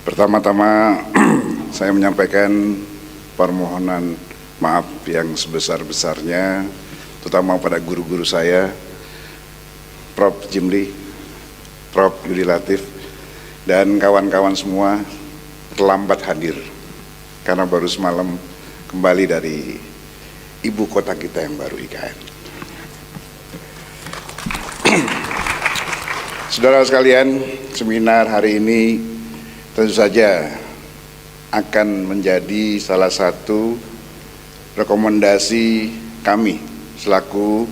Pertama-tama saya menyampaikan permohonan maaf yang sebesar-besarnya, terutama pada guru-guru saya, Prof. Jimli, Prof. Yudi Latif, dan kawan-kawan semua terlambat hadir karena baru semalam kembali dari ibu kota kita yang baru, IKN. Saudara sekalian, seminar hari ini tentu saja akan menjadi salah satu rekomendasi kami selaku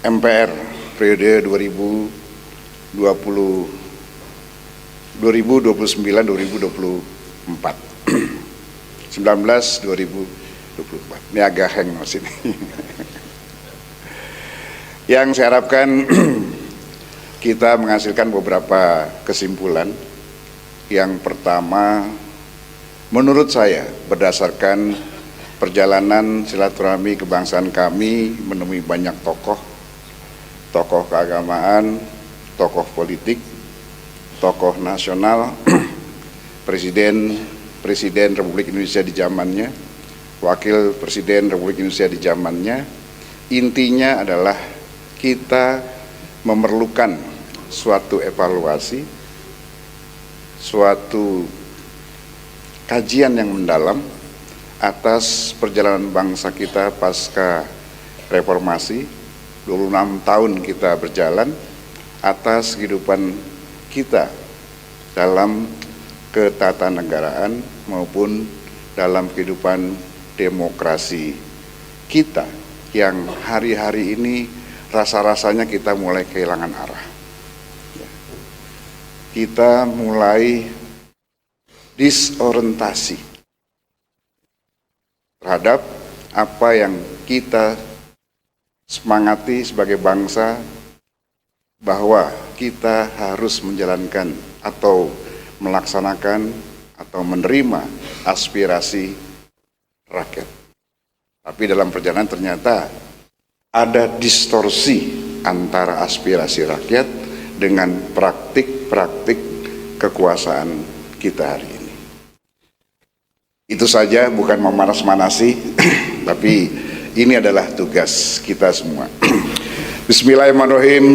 MPR periode 2029-2024. Ini agak hang mas ini. Yang saya harapkan kita menghasilkan beberapa kesimpulan. Yang pertama, menurut saya berdasarkan perjalanan silaturahmi kebangsaan kami menemui banyak tokoh keagamaan, tokoh politik, tokoh nasional, Presiden Republik Indonesia di zamannya, Wakil Presiden Republik Indonesia di zamannya. Intinya adalah kita memerlukan suatu evaluasi, suatu kajian yang mendalam atas perjalanan bangsa kita pasca reformasi. 26 tahun kita berjalan, atas kehidupan kita dalam ketatanegaraan maupun dalam kehidupan demokrasi kita yang hari-hari ini rasa-rasanya kita mulai kehilangan arah. Kita mulai disorientasi terhadap apa yang kita semangati sebagai bangsa, bahwa kita harus menjalankan atau melaksanakan atau menerima aspirasi rakyat. Tapi dalam perjalanan ternyata ada distorsi antara aspirasi rakyat dengan praktik kekuasaan kita hari ini. Itu saja, bukan memanas-manasi, tapi ini adalah tugas kita semua. Bismillahirrahmanirrahim.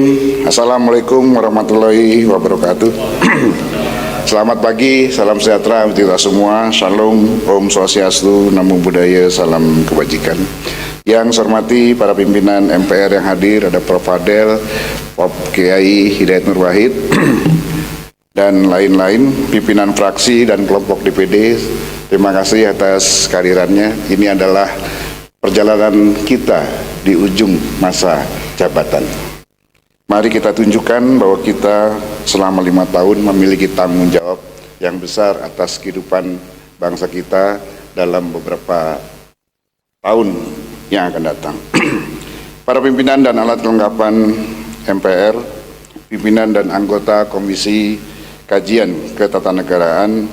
Assalamualaikum warahmatullahi wabarakatuh. Selamat pagi, salam sejahtera untuk kita semua. Shalom, Om Swastiastu, Namo Buddhaya, salam kebajikan. Yang saya hormati para pimpinan MPR yang hadir, ada Prof. Fadel, Prof. Kiai Hidayat Nur Wahid, dan lain-lain, pimpinan fraksi dan kelompok DPD. Terima kasih atas kehadirannya. Ini adalah perjalanan kita di ujung masa jabatan. Mari kita tunjukkan bahwa kita selama 5 tahun memiliki tanggung jawab yang besar atas kehidupan bangsa kita dalam beberapa tahun yang akan datang. Para pimpinan dan alat kelengkapan MPR, pimpinan dan anggota Komisi Kajian Ketatanegaraan,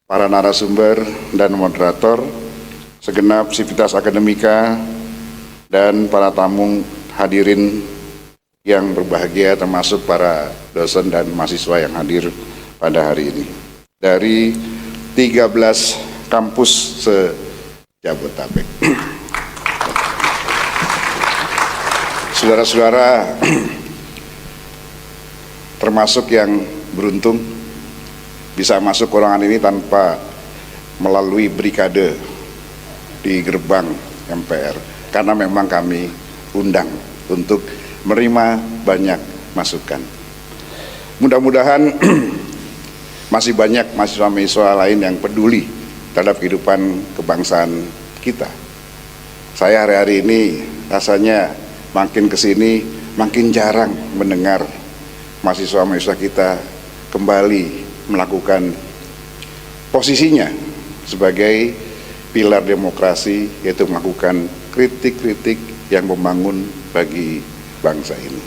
para narasumber dan moderator, segenap sivitas akademika, dan para tamu hadirin yang berbahagia, termasuk para dosen dan mahasiswa yang hadir pada hari ini dari 13 kampus se-Jabodetabek. Saudara-saudara, termasuk yang beruntung bisa masuk ke ruangan ini tanpa melalui brikade di gerbang MPR, karena memang kami undang untuk menerima banyak masukan. Mudah-mudahan masih banyak mahasiswa-mahasiswa lain yang peduli terhadap kehidupan kebangsaan kita. Saya hari-hari ini rasanya makin kesini makin jarang mendengar mahasiswa-mahasiswa kita kembali melakukan posisinya sebagai pilar demokrasi, yaitu melakukan kritik-kritik yang membangun bagi bangsa ini.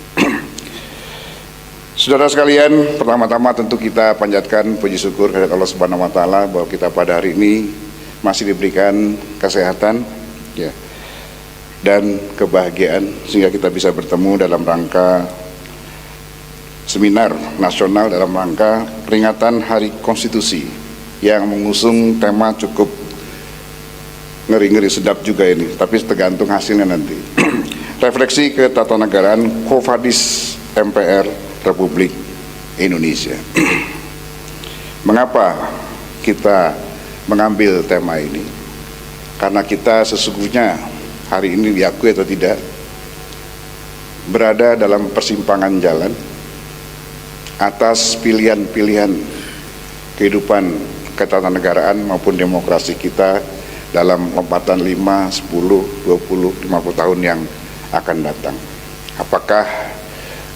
Saudara sekalian, pertama-tama tentu kita panjatkan puji syukur kepada Allah Subhanahu wa taala bahwa kita pada hari ini masih diberikan kesehatan, ya, dan kebahagiaan sehingga kita bisa bertemu dalam rangka seminar nasional dalam rangka peringatan Hari Konstitusi yang mengusung tema cukup ngeri-ngeri sedap juga ini, tapi tergantung hasilnya nanti. Refleksi ketatanegaraan Qovadis MPR Republik Indonesia. Mengapa kita mengambil tema ini? Karena kita sesungguhnya hari ini, diakui atau tidak, berada dalam persimpangan jalan atas pilihan-pilihan kehidupan ketatanegaraan maupun demokrasi kita dalam lompatan 5, 10, 20, 50 tahun yang akan datang. Apakah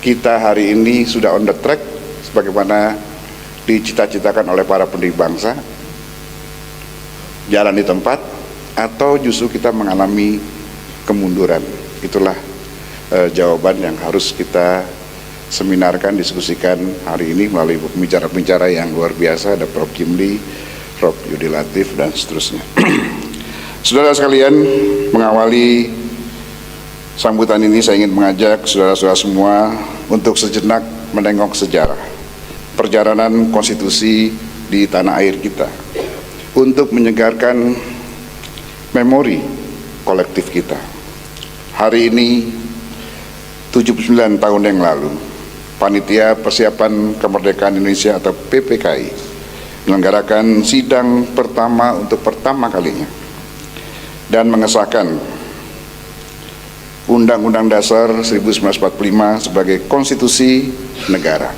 kita hari ini sudah on the track sebagaimana dicita-citakan oleh para pendiri bangsa, jalan di tempat, atau justru kita mengalami kemunduran? Itulah jawaban yang harus kita seminarkan, diskusikan hari ini melalui pembicara-pembicara yang luar biasa. Ada Prof. Jimli, Prof. Yudi Latif, dan seterusnya. Saudara sekalian, mengawali sambutan ini saya ingin mengajak saudara-saudara semua untuk sejenak menengok sejarah perjalanan konstitusi di tanah air kita, untuk menyegarkan memori kolektif kita. Hari ini 79 tahun yang lalu, Panitia Persiapan Kemerdekaan Indonesia atau PPKI menyelenggarakan sidang pertama untuk pertama kalinya dan mengesahkan Undang-Undang Dasar 1945 sebagai konstitusi negara.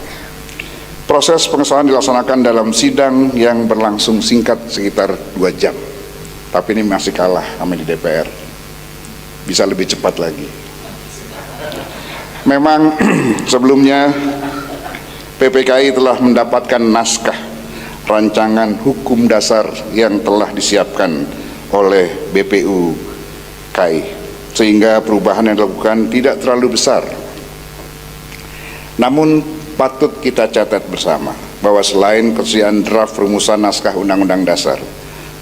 Proses pengesahan dilaksanakan dalam sidang yang berlangsung singkat sekitar 2 jam. Tapi ini masih kalah sama di DPR. Bisa lebih cepat lagi. Memang sebelumnya PPKI telah mendapatkan naskah rancangan hukum dasar yang telah disiapkan oleh BPU KI, sehingga perubahan yang dilakukan tidak terlalu besar. Namun patut kita catat bersama bahwa selain ketersediaan draft rumusan naskah Undang-Undang Dasar,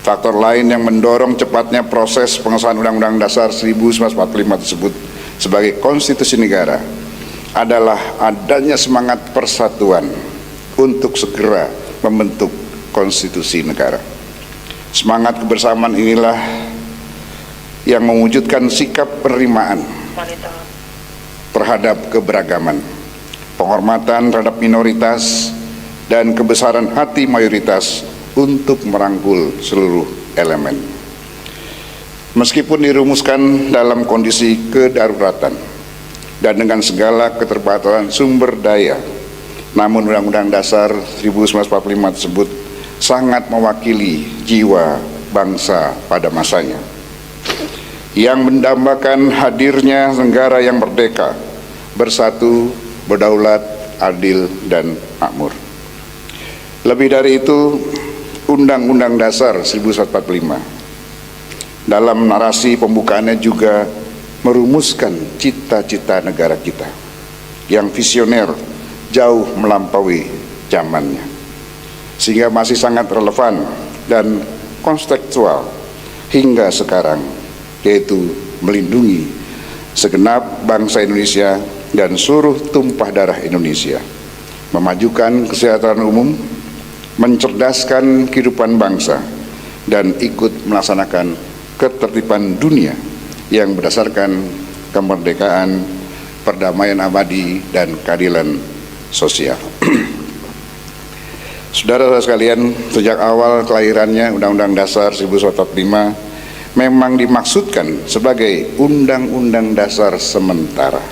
faktor lain yang mendorong cepatnya proses pengesahan Undang-Undang Dasar 1945 tersebut sebagai konstitusi negara adalah adanya semangat persatuan untuk segera membentuk konstitusi negara. Semangat kebersamaan inilah yang mewujudkan sikap penerimaan terhadap keberagaman, penghormatan terhadap minoritas, dan kebesaran hati mayoritas untuk merangkul seluruh elemen. Meskipun dirumuskan dalam kondisi kedaruratan dan dengan segala keterbatasan sumber daya, namun Undang-Undang Dasar 1945 tersebut sangat mewakili jiwa bangsa pada masanya, yang mendambakan hadirnya negara yang merdeka, bersatu, berdaulat, adil, dan makmur. Lebih dari itu, Undang-Undang Dasar 1945 dalam narasi pembukaannya juga merumuskan cita-cita negara kita yang visioner, jauh melampaui zamannya, sehingga masih sangat relevan dan kontekstual hingga sekarang, yaitu melindungi segenap bangsa Indonesia dan seluruh tumpah darah Indonesia, memajukan kesejahteraan umum, mencerdaskan kehidupan bangsa, dan ikut melaksanakan ketertiban dunia yang berdasarkan kemerdekaan, perdamaian abadi, dan keadilan sosial. Saudara-saudara sekalian, sejak awal kelahirannya Undang-Undang Dasar 1945 memang dimaksudkan sebagai Undang-Undang Dasar sementara,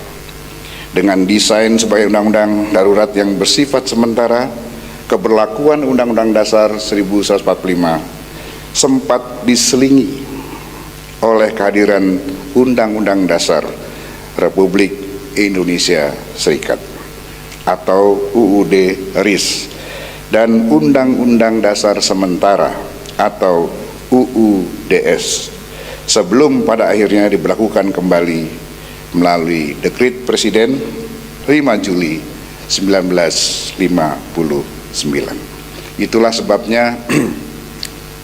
dengan desain sebagai undang-undang darurat yang bersifat sementara. Keberlakuan Undang-Undang Dasar 1945 sempat diselingi oleh kehadiran Undang-Undang Dasar Republik Indonesia Serikat atau UUD RIS dan Undang-Undang Dasar Sementara atau UUDS, sebelum pada akhirnya diberlakukan kembali melalui Dekret Presiden 5 Juli 1959. Itulah sebabnya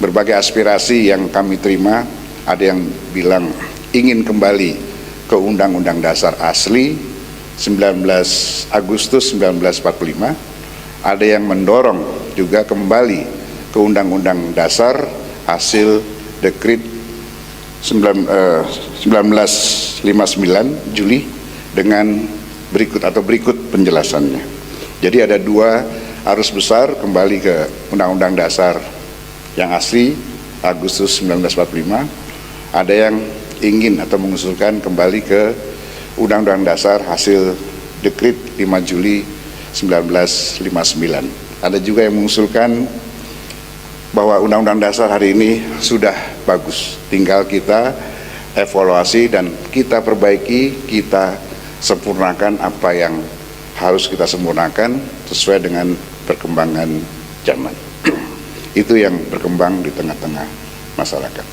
berbagai aspirasi yang kami terima, ada yang bilang ingin kembali ke Undang-Undang Dasar asli, 19 Agustus 1945, ada yang mendorong juga kembali ke Undang-Undang Dasar hasil Dekrit 1959 Juli dengan berikut penjelasannya. Jadi ada dua arus besar kembali ke Undang-Undang Dasar yang asli Agustus 1945, ada yang ingin atau mengusulkan kembali ke Undang-Undang Dasar hasil Dekrit 5 Juli 1959. Ada juga yang mengusulkan bahwa Undang-Undang Dasar hari ini sudah bagus, tinggal kita evaluasi dan kita perbaiki, kita sempurnakan apa yang harus kita sempurnakan sesuai dengan perkembangan zaman. Itu yang berkembang di tengah-tengah masyarakat.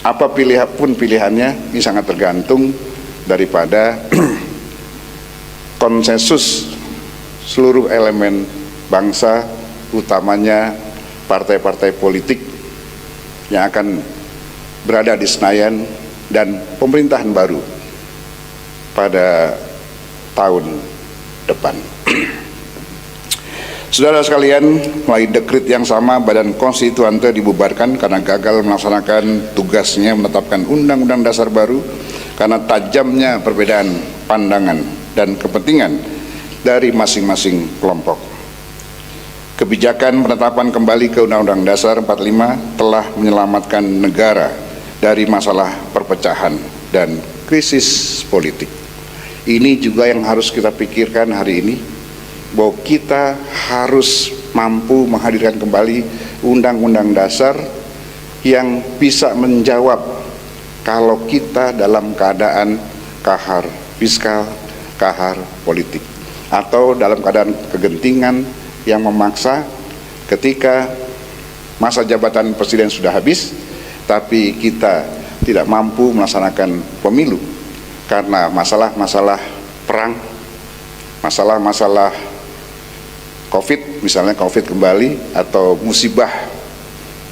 Apa pilihannya, ini sangat tergantung daripada konsensus seluruh elemen bangsa, utamanya partai-partai politik yang akan berada di Senayan dan pemerintahan baru pada tahun depan. Saudara sekalian, melalui dekrit yang sama, Badan Konstituante dibubarkan karena gagal melaksanakan tugasnya menetapkan Undang-Undang Dasar baru karena tajamnya perbedaan pandangan dan kepentingan dari masing-masing kelompok. Kebijakan penetapan kembali ke Undang-Undang Dasar 45 telah menyelamatkan negara dari masalah perpecahan dan krisis politik. Ini juga yang harus kita pikirkan hari ini, bahwa kita harus mampu menghadirkan kembali Undang-Undang Dasar yang bisa menjawab kalau kita dalam keadaan kahar fiskal, kahar politik, atau dalam keadaan kegentingan yang memaksa ketika masa jabatan presiden sudah habis, tapi kita tidak mampu melaksanakan pemilu karena masalah-masalah perang, masalah-masalah COVID, misalnya COVID kembali, atau musibah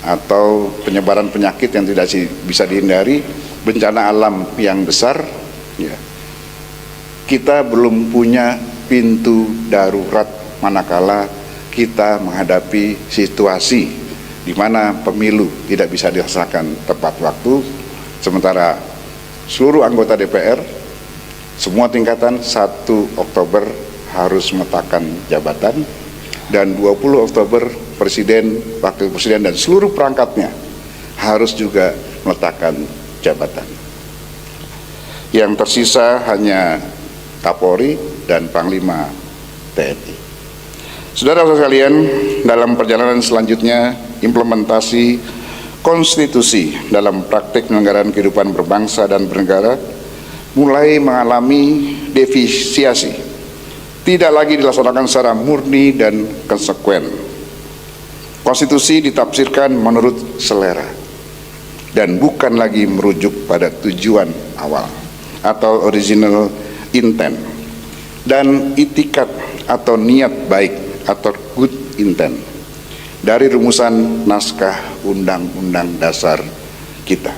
atau penyebaran penyakit yang tidak bisa dihindari, bencana alam yang besar, ya. Kita belum punya pintu darurat manakala kita menghadapi situasi di mana pemilu tidak bisa dilaksanakan tepat waktu, sementara seluruh anggota DPR semua tingkatan 1 Oktober harus meletakkan jabatan, dan 20 Oktober Presiden, Wakil Presiden dan seluruh perangkatnya harus juga meletakkan jabatan. Yang tersisa hanya Kapolri dan Panglima TNI. Saudara-saudara sekalian, dalam perjalanan selanjutnya implementasi konstitusi dalam praktik penyelenggaraan kehidupan berbangsa dan bernegara mulai mengalami defisiasi, tidak lagi dilaksanakan secara murni dan konsekuen. Konstitusi ditafsirkan menurut selera dan bukan lagi merujuk pada tujuan awal atau original intent dan itikat atau niat baik atau good intent dari rumusan naskah Undang-Undang Dasar kita.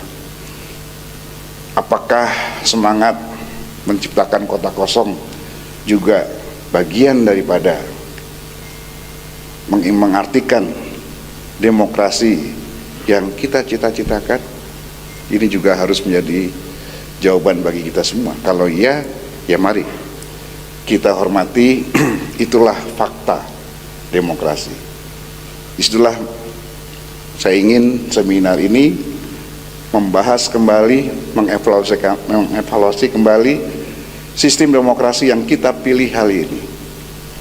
Apakah semangat menciptakan kota kosong juga bagian daripada mengartikan demokrasi yang kita cita-citakan? Ini juga harus menjadi jawaban bagi kita semua. Kalau iya, ya mari kita hormati. Itulah fakta demokrasi. Itulah saya ingin seminar ini membahas kembali, mengevaluasi kembali sistem demokrasi yang kita pilih kali ini.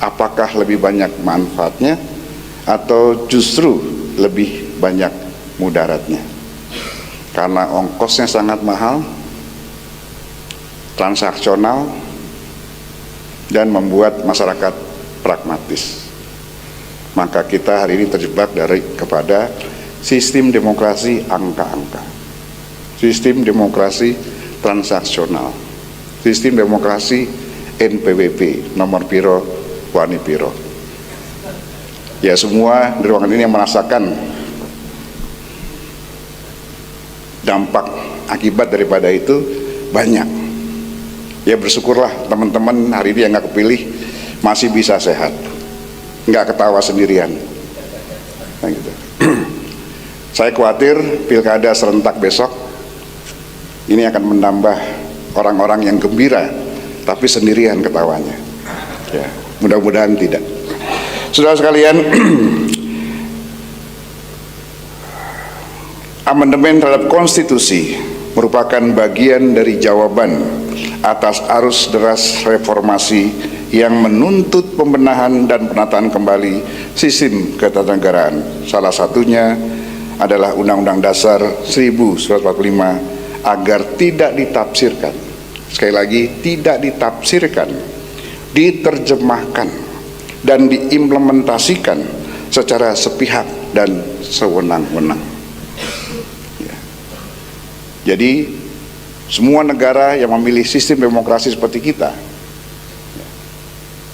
Apakah lebih banyak manfaatnya atau justru lebih banyak mudaratnya? Karena ongkosnya sangat mahal, transaksional, dan membuat masyarakat pragmatis. Maka kita hari ini terjebak kepada sistem demokrasi angka-angka, sistem demokrasi transaksional, sistem demokrasi NPWP, nomor piro, wani piro. Ya, semua di ruangan ini yang merasakan dampak akibat daripada itu banyak. Ya bersyukurlah teman-teman hari ini yang nggak kepilih masih bisa sehat, nggak ketawa sendirian. Nah, gitu. Saya khawatir pilkada serentak besok ini akan menambah orang-orang yang gembira tapi sendirian ketawanya. Ya, mudah-mudahan tidak. Saudara sekalian, amandemen terhadap konstitusi merupakan bagian dari jawaban atas arus deras reformasi yang menuntut pembenahan dan penataan kembali sistem ketatanegaraan. Salah satunya adalah Undang-Undang Dasar 1945 agar tidak ditafsirkan, sekali lagi tidak ditafsirkan, diterjemahkan dan diimplementasikan secara sepihak dan sewenang-wenang. Ya. Jadi semua negara yang memilih sistem demokrasi seperti kita,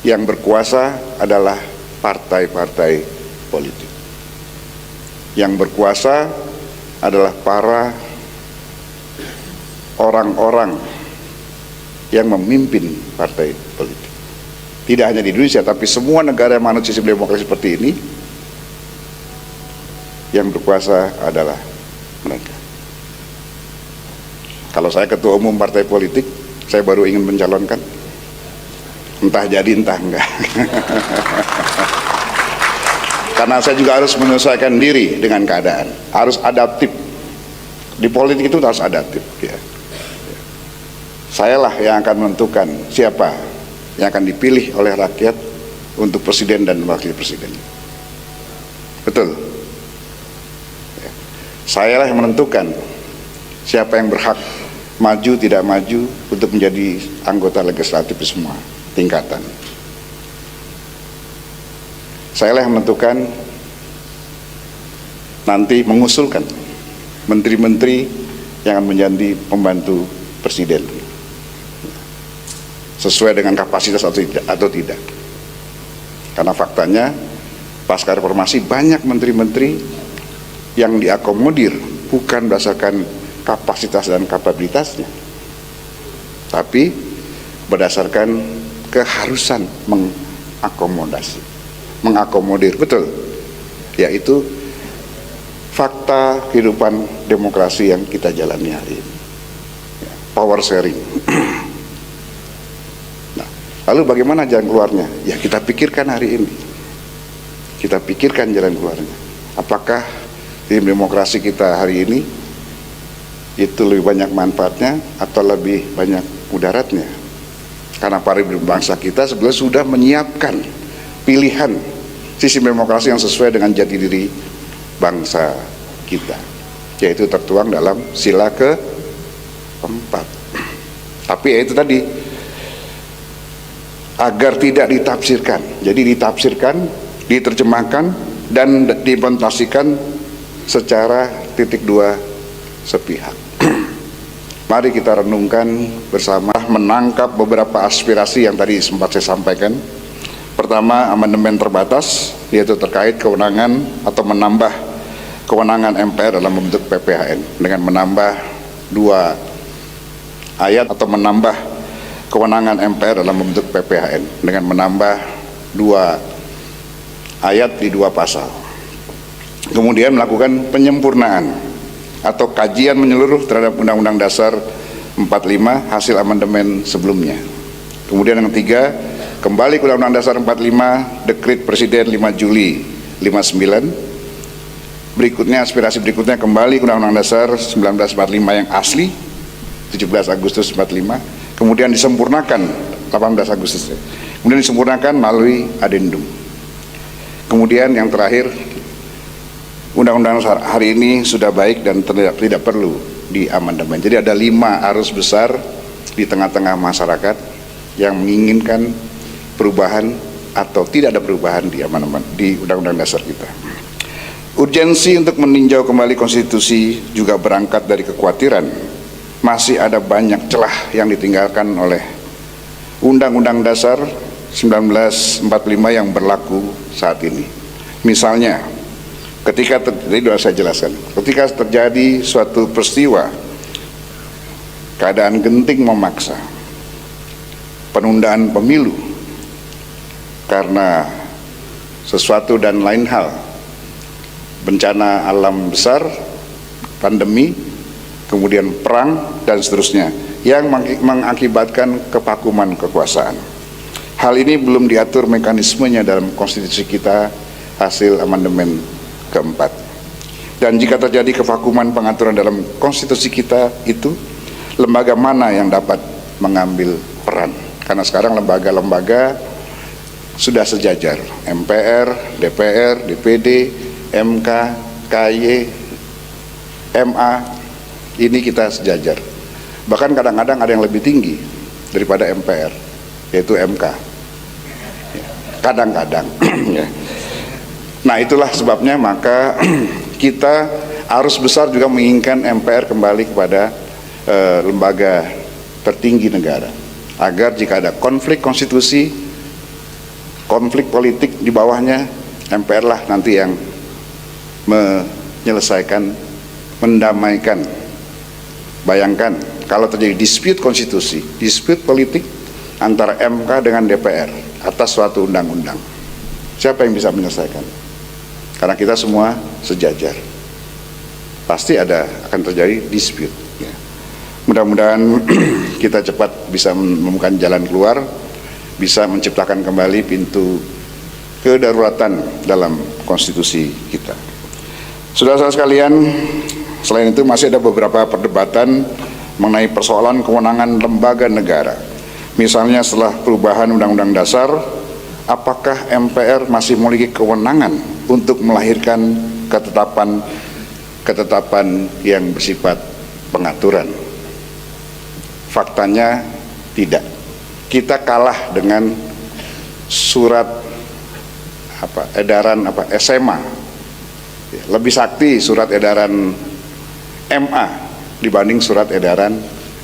yang berkuasa adalah partai-partai politik. Yang berkuasa adalah para orang-orang yang memimpin partai politik. Tidak hanya di Indonesia, tapi semua negara yang menganut sistem demokrasi seperti ini, yang berkuasa adalah mereka. Kalau saya ketua umum partai politik, saya baru ingin mencalonkan, entah jadi entah enggak. Karena saya juga harus menyesuaikan diri dengan keadaan, harus adaptif. Di politik itu harus adaptif. Ya. Sayalah yang akan menentukan siapa yang akan dipilih oleh rakyat untuk presiden dan wakil presiden. Betul. Ya. Sayalah yang menentukan siapa yang berhak maju tidak maju untuk menjadi anggota legislatif di semua tingkatan. Sayalah yang menentukan, nanti mengusulkan menteri-menteri yang akan menjadi pembantu presiden sesuai dengan kapasitas atau tidak. Karena faktanya pasca reformasi banyak menteri-menteri yang diakomodir bukan berdasarkan kapasitas dan kapabilitasnya, tapi berdasarkan keharusan mengakomodir, betul, yaitu fakta kehidupan demokrasi yang kita jalani hari ini. Power sharing. Nah, lalu bagaimana jalan keluarnya? Ya kita pikirkan hari ini. Kita pikirkan jalan keluarnya. Apakah tim demokrasi kita hari ini itu lebih banyak manfaatnya atau lebih banyak mudaratnya? Karena para bangsa kita sebenarnya sudah menyiapkan pilihan sistem demokrasi yang sesuai dengan jati diri bangsa kita, yaitu tertuang dalam sila keempat. Tapi ya itu tadi, agar tidak ditafsirkan, jadi ditafsirkan, diterjemahkan dan diimplementasikan secara titik dua sepihak. Mari kita renungkan bersama, menangkap beberapa aspirasi yang tadi sempat saya sampaikan. Pertama, amandemen terbatas, yaitu terkait kewenangan atau menambah kewenangan MPR dalam membentuk PPHN dengan menambah 2 ayat atau menambah kewenangan MPR dalam membentuk PPHN dengan menambah 2 ayat di 2 pasal. Kemudian melakukan penyempurnaan atau kajian menyeluruh terhadap Undang-Undang Dasar 45 hasil amandemen sebelumnya. Kemudian yang ketiga, kembali ke Undang-Undang Dasar 45, Dekret Presiden 5 Juli 59. Berikutnya, aspirasi berikutnya kembali ke Undang-Undang Dasar 1945 yang asli 17 Agustus 45, kemudian disempurnakan 18 Agustus, kemudian disempurnakan melalui adendum. Kemudian yang terakhir, Undang-Undang hari ini sudah baik dan tidak perlu diamandemen. Jadi ada 5 arus besar di tengah-tengah masyarakat yang menginginkan perubahan atau tidak ada perubahan di amandemen di Undang-Undang Dasar kita. Urgensi untuk meninjau kembali konstitusi juga berangkat dari kekhawatiran masih ada banyak celah yang ditinggalkan oleh Undang-Undang Dasar 1945 yang berlaku saat ini. Misalnya, ketika saya jelaskan, ketika terjadi suatu peristiwa keadaan genting memaksa penundaan pemilu karena sesuatu dan lain hal, bencana alam besar, pandemi, kemudian perang dan seterusnya yang mengakibatkan kevakuman kekuasaan. Hal ini belum diatur mekanismenya dalam konstitusi kita hasil amandemen keempat. Dan jika terjadi kevakuman pengaturan dalam konstitusi kita itu, lembaga mana yang dapat mengambil peran? Karena sekarang lembaga-lembaga sudah sejajar, MPR, DPR, DPD, MK, KY, MA, ini kita sejajar. Bahkan kadang-kadang ada yang lebih tinggi daripada MPR, yaitu MK. Kadang-kadang. Nah, itulah sebabnya maka kita arus besar juga menginginkan MPR kembali kepada lembaga tertinggi negara, agar jika ada konflik konstitusi, konflik politik di bawahnya, MPR lah nanti yang menyelesaikan, mendamaikan. Bayangkan kalau terjadi dispute konstitusi, dispute politik antara MK dengan DPR atas suatu undang-undang, siapa yang bisa menyelesaikan? Karena kita semua sejajar, pasti akan terjadi dispute ya. Mudah-mudahan kita cepat bisa menemukan jalan keluar, bisa menciptakan kembali pintu kedaruratan dalam konstitusi kita. Saudara-saudara sekalian, selain itu masih ada beberapa perdebatan mengenai persoalan kewenangan lembaga negara. Misalnya setelah perubahan Undang-Undang Dasar, apakah MPR masih memiliki kewenangan untuk melahirkan ketetapan yang bersifat pengaturan? Faktanya tidak. Kita kalah dengan surat edaran SMA. Lebih sakti surat edaran MA dibanding surat edaran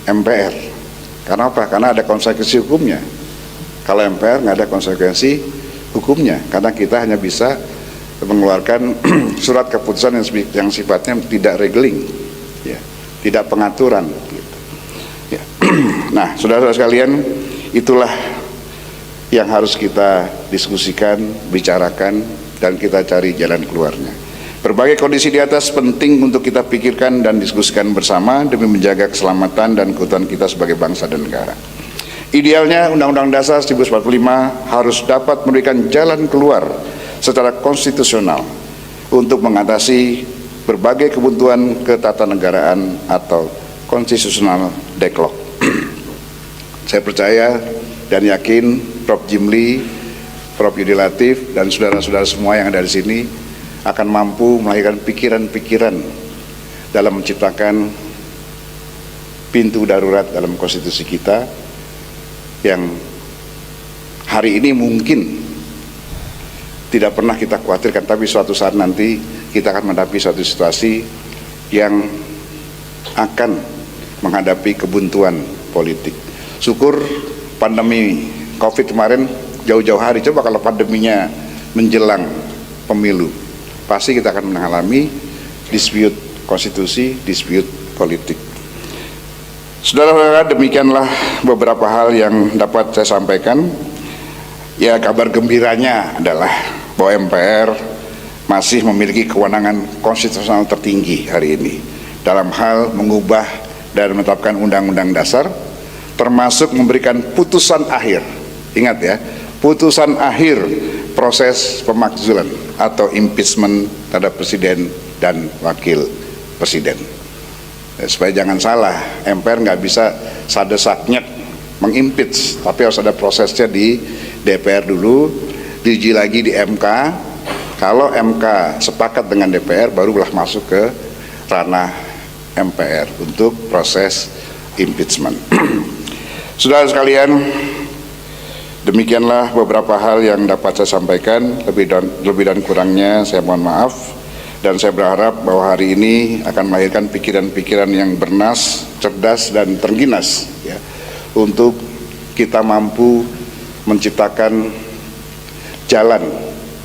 MPR. Karena apa? Karena ada konsekuensi hukumnya. Kalau MPR nggak ada konsekuensi hukumnya, karena kita hanya bisa mengeluarkan surat keputusan yang sifatnya tidak regeling, ya, tidak pengaturan. Gitu. Ya. Nah, saudara-saudara sekalian, itulah yang harus kita diskusikan, bicarakan, dan kita cari jalan keluarnya. Berbagai kondisi di atas penting untuk kita pikirkan dan diskusikan bersama demi menjaga keselamatan dan keutuhan kita sebagai bangsa dan negara. Idealnya Undang-Undang Dasar 1945 harus dapat memberikan jalan keluar secara konstitusional untuk mengatasi berbagai kebuntuan ketatanegaraan atau constitutional deadlock. Saya percaya dan yakin Prof. Jimli, Prof. Yudi Latif, dan saudara-saudara semua yang ada di sini akan mampu melahirkan pikiran-pikiran dalam menciptakan pintu darurat dalam konstitusi kita yang hari ini mungkin tidak pernah kita khawatirkan, tapi suatu saat nanti kita akan menghadapi suatu situasi yang akan menghadapi kebuntuan politik. Syukur pandemi COVID kemarin jauh-jauh hari, coba kalau pandeminya menjelang pemilu, pasti kita akan mengalami dispute konstitusi, dispute politik. Saudara-saudara, demikianlah beberapa hal yang dapat saya sampaikan. Ya, kabar gembiranya adalah bahwa MPR masih memiliki kewenangan konstitusional tertinggi hari ini dalam hal mengubah dan menetapkan Undang-Undang Dasar, termasuk memberikan putusan akhir. Ingat ya, putusan akhir proses pemakzulan atau impeachment terhadap presiden dan wakil presiden. Supaya jangan salah, MPR nggak bisa sadesaknya mengimpeach, tapi harus ada prosesnya di DPR dulu, diuji lagi di MK. Kalau MK sepakat dengan DPR, barulah masuk ke ranah MPR untuk proses impeachment. Saudara sekalian, demikianlah beberapa hal yang dapat saya sampaikan. Lebih dan kurangnya saya mohon maaf, dan saya berharap bahwa hari ini akan melahirkan pikiran-pikiran yang bernas, cerdas, dan terginas ya, untuk kita mampu menciptakan jalan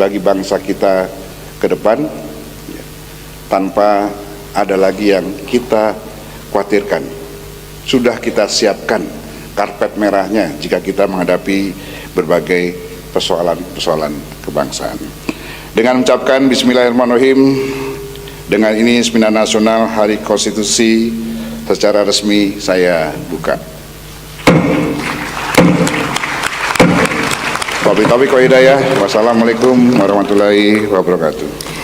bagi bangsa kita ke depan ya, tanpa ada lagi yang kita khawatirkan. Sudah kita siapkan karpet merahnya jika kita menghadapi berbagai persoalan-persoalan kebangsaan. Dengan mengucapkan Bismillahirrahmanirrahim, dengan ini Seminar Nasional Hari Konstitusi secara resmi saya buka. Wabillahi taufiq wal hidayah. Wassalamualaikum warahmatullahi wabarakatuh.